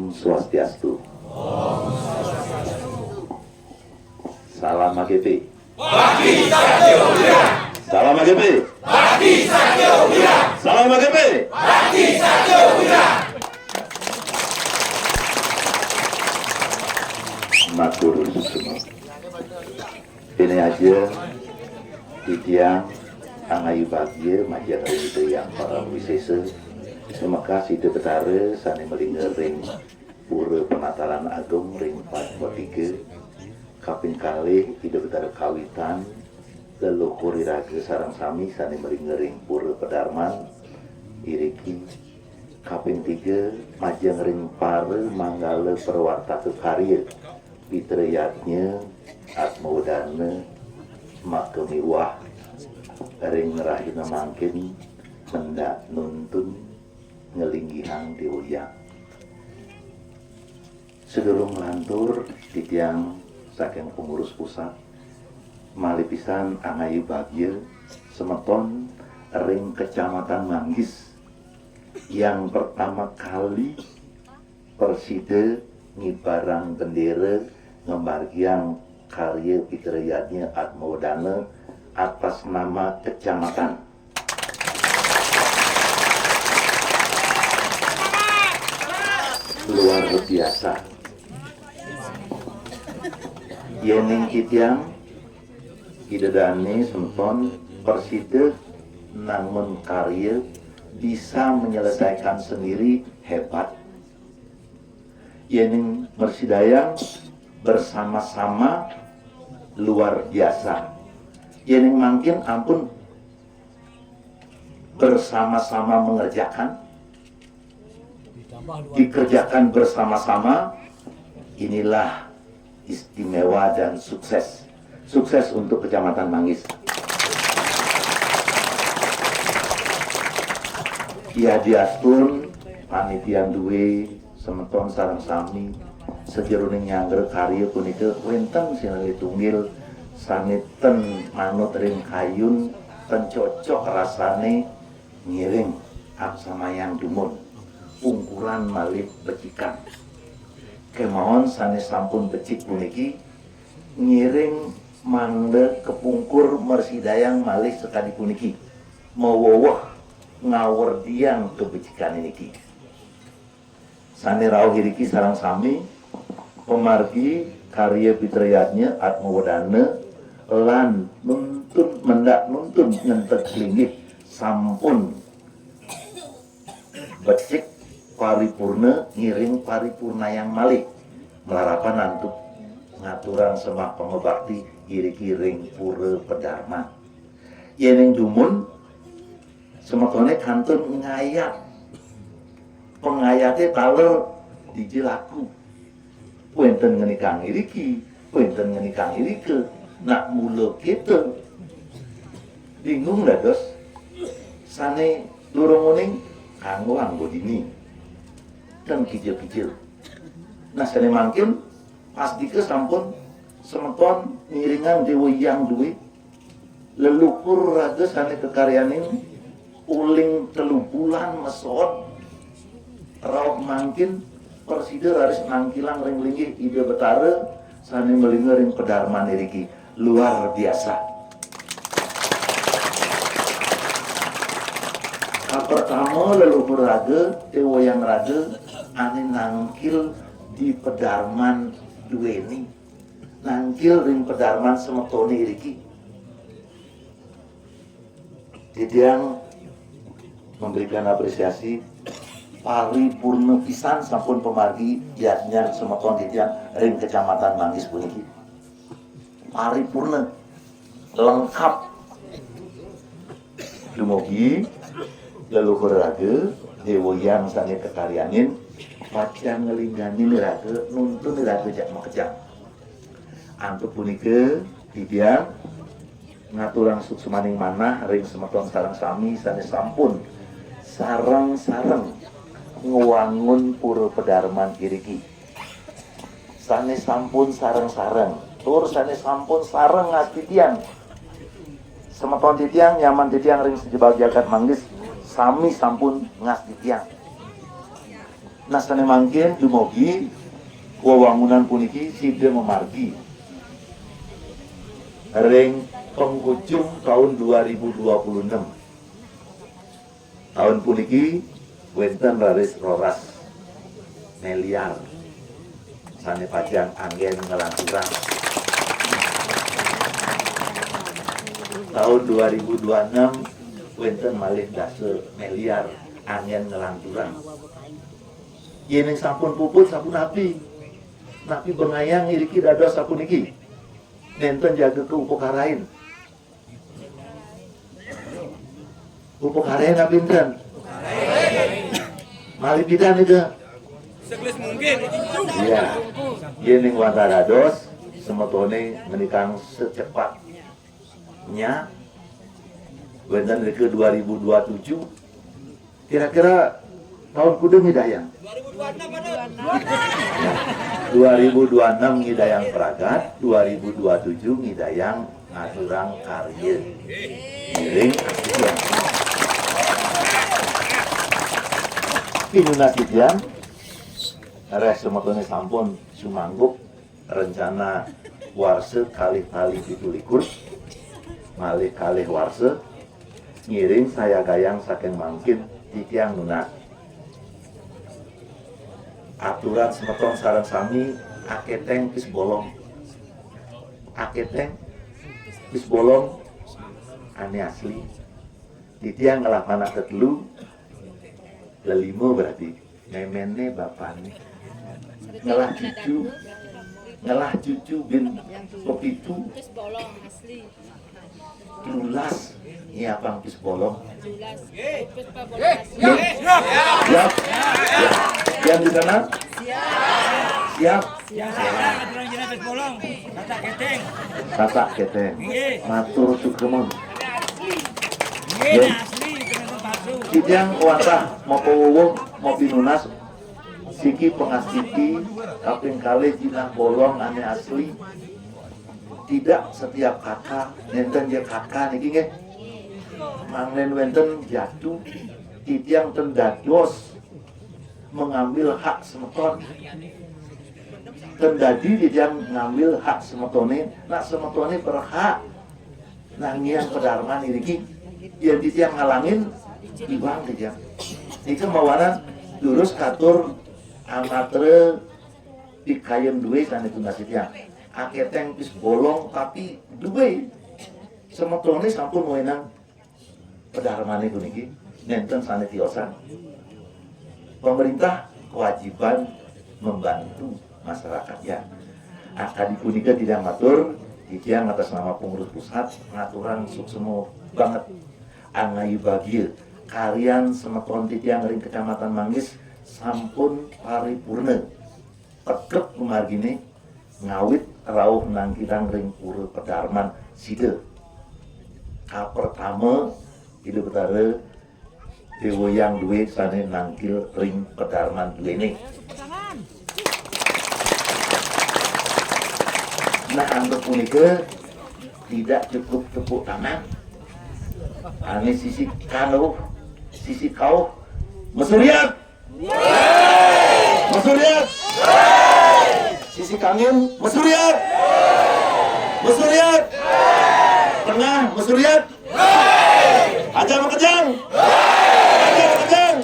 Om Swastiastu. Salam AGP. Bakti Satyo Wira. Salam AGP. Bakti Satyo Wira. Salam AGP. Bakti Satyo Wira. Matur semua. Ini aja titiang angayu bahagia majar itu yang para wisesa. Terima kasih itu betara sani melinggar ring pura penataran agung ring 43 kaping kali itu betara kawitan leluhur iraga sarang sami sani melinggar ring pura pedarman iriki kaping 3 majang ring para manggala perwarta kekarya pitrayatnya atmaudana makemiwah ring rahina mangkin mendak nuntun ngelinggihang diuyang sedulung lantur titiang saking pengurus pusat malipisan angayu bagya semeton ring kecamatan Manggis yang pertama kali persida ngibarang bendera ngembargiang karya pitrayatnya atmaudana atas nama kecamatan. Luar biasa. Yening kitiang idedane senton persida namun karya bisa menyelesaikan sendiri hebat. Yening mersidayang bersama-sama luar biasa. Yening mungkin ampun bersama-sama mengerjakan, dikerjakan bersama-sama, inilah istimewa dan sukses. Sukses untuk Kecamatan Manggis. Ia diastun panitian duwe semeton sarang sami sejeroning nyangger karya punika wenten sinali tunggil saniten manut ring kayun pencocok rasane ngiring aksamayang dumun pungkuran malih becikan kemawon sanes sampun becik puniki ngiring mangde kepungkur mersidayang malih sekali puniki mawawah ngawur diang kebecikan niki sane rawuh hiriki sarang sami pemargi karya pitrayatnya atmawadana lan nuntun mendak nuntun nyentet linggih sampun becik paripurna ngiring paripurna yang malih melarapan untuk ngaturan semak pengebakti iri-kiring pura pedarman yening dumun semakone kantun ngayat pengayatnya kalau dijilaku wenten ngenikang iriki wenten ngenikang irike nak mula kita bingung dah dos sane lurung uning anggo dini dan kicil-kicil nah sane mangkin pas dike sampun semeton ngiringan dewa yang duwe leluhur raga sane kekaryanin uling 3 bulan mesot rauh mangkin persida harus nangkilang ring linggih ide betara sane melinggar ring pedarman iriki luar biasa. Pertama leluhur raga dewa yang raga ane nangkil di pedarman duweni nangkil ring pedarman semetone iriki didiang memberikan apresiasi paripurna pisan sampun pemargi yatnya semeton didiang ring Kecamatan Manggis puniki paripurna lengkap dumugi leluhur raga dewa yang sane kekaryanin pacang ngelinggani raga nuntun raga jak makejang antuk punika didiang ngaturang suksemaning manah ring semeton sarang sami sane sampun sarang-sarang ngewangun pura pedarman iriki sane sampun sarang-sarang tur sane sampun sarang ngatitian semeton titiang nyaman titiang ring sejebal jagat Manggis sami sampun ngas titiang nasane mangkin dumugi wewangunan puniki sida memargi ring penghujung tahun 2026. Tahun puniki wonten roras miliar sane pajang anggen ngelanturang. Tahun 2026 wonten malih dase miliar angin ngelanturang. Yen sampun puput sampun api. Napi bengayang iriki dados sapuniki. Nenten jaga ke upokarain. Upokarain apa pinten? Malih pidan itu. Segelis mungkin. Iya. Yen ning wantarados semetone menikang secepatnya. Wonten ke 2027. Kira-kira tahun kudu ngidayang. 2026 ngidayang Pragat, 2027 ngidayang ngaturang karya. Miring asisian. Pinuna sidian, res semetone sampun sumangguk rencana warse kalih-kalih 17 malih kalih warse ngiring saya gayang saking mangkin titiang nuna. Aturan semeton sareng sami aketeng pis bolong. Aketeng pis bolong ane asli. Titiang ngelapana ketelu lelimo berarti memene bapane ngelah cucu bin pepitu lulas nyiapang pis bolong. Siap. Yang di sana? Siap. Tata keteng. Matur sukemon. Yang wantah mau powowong mau pinunas siki pengasiki kaping kali jinah bolong ane asli. Tidak setiap kakak nenten dia kakak niki nggih. Manglen wenten jatuh titiang tendados mengambil hak semeton. Tendadi titiang ngambil hak semetone, nak semetone berhak nangian pedarman iriki. Yang titiang ngalangin ibang titiang. Itu mawanan lurus katur amatre dikayen duwe sane tunggal titiang. Aketeng pis bolong tapi duwe. Semetone sampun wenang pedarmane puniki nenten sane tiosan. Pemerintah kewajiban membantu masyarakatnya. Akadi punika tidak matur, titiang atas nama pengurus pusat ngaturan suksemo banget. Angayu bagia kalian semeton titiang ring kecamatan Manggis sampun paripurna. Tekep kumargini ngawit rauh nangkirang ring pura pedarman sida. Pertama hidup betara dewa yang duwe sane nangkil ring pedarman duwene. Nah anggap punika tidak cukup tepuk tangan. Ane sisi kau mesuriat. Mesuriat. Sisi kangen mesuriat. Mesuriat. Tengah mesuriat. Ajar makejang. Ajar makejang.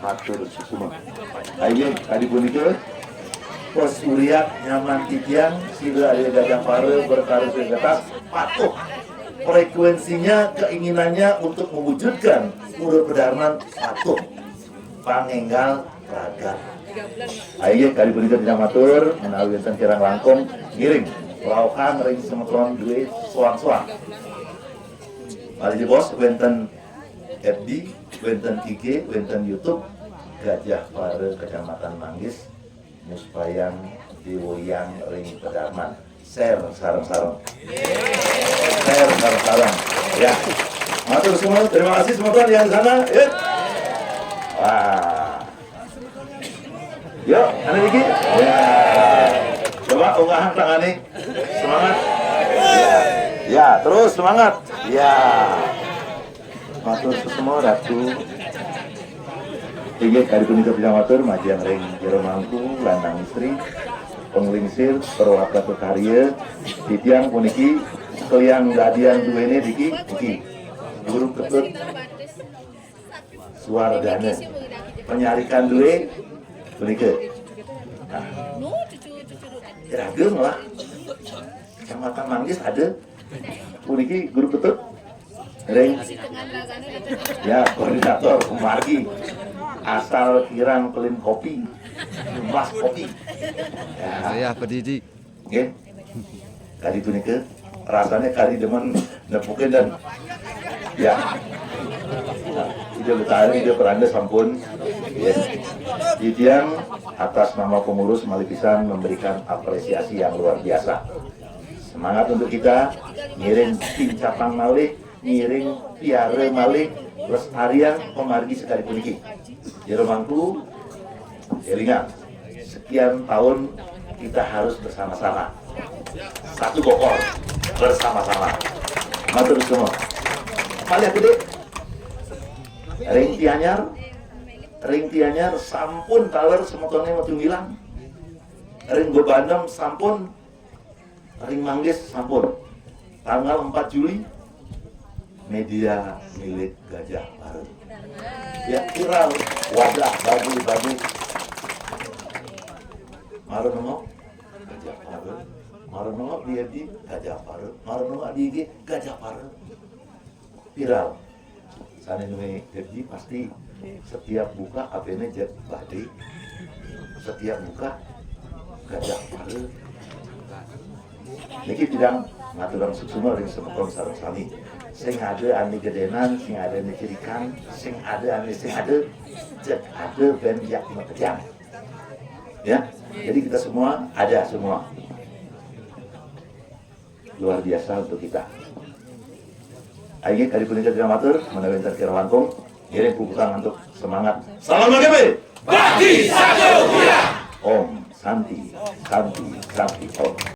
Matur susuman. Ayo tadi punika pesuriat nyaman titiang sila ada gajah pare bertaruh di atas patuh. Frekuensinya keinginannya untuk mewujudkan urut pedarman patuh. Pangenggal Pragat. Ayo kali punika tidak matur menawi wonten kirang langkung ngiring laukan ring semetron duwe soang-soang. Mari bos wonten FB, wonten IG, wonten YouTube Gajah Pare Kecamatan Manggis Muspayang Diwoyang ring pedarman. Share sareng-sareng. Share sareng-sareng. Ya. Matur semua, terima kasih semua yang di sana. Yuk. Wah. Yuk, ane lagi. Ya. Coba unggahan tangan nih. Semangat. Ya, terus semangat. Ya. Matur semua Ratu. Tinggi kali punika pinamatur majang ring jero mangku landang istri penglingsir perwata kekarya titiang puniki sekalian gadian duwene diki guru ketut suargane penyarikan duwe punike nah ragem lah kecamatan Manggis ada puniki guru ketut ring ya koordinator kumargi asal kirang pelin kopi mas kopi ya. Saya pendidik. Oke, kali punika rasanya kali demen nepukin dan ya, ide betari ide peranda sampun, ya. Didiang atas nama pengurus Malipisan memberikan apresiasi yang luar biasa. Semangat untuk kita ngiring pincapang malih, ngiring piara malih, lestarian pemargi sekali puniki. Jero mangku, elingan. Sekian tahun kita harus bersama-sama satu gokor bersama-sama matur semua malih gede ring tianyar sampun taler semotone metu ngilang ring Bebandem sampun ring Manggis sampun tanggal 4 Juli media milik Gajah Baru ya viral wadah bagus Maru nengok Gajah Baru, maru nengok dia di Gajah Baru, maru nengok di IG Gajah Baru, viral. Sana nungi jadi pasti setiap buka apa ini jet badi, setiap buka Gajah Baru. Niki tidak ngaturang suksuma ring semeton sareng sami. Sing ada ane gedenan, sing ada ane cirikan, sing ada cek ada ben yak kejam. Ya, jadi kita semua ada semua luar biasa untuk kita. Ayo kali punika dramatur menawi enten kira langkung ngiring puputan untuk semangat. Salam BGB. Bakti Satu Wira. Om Santi Om.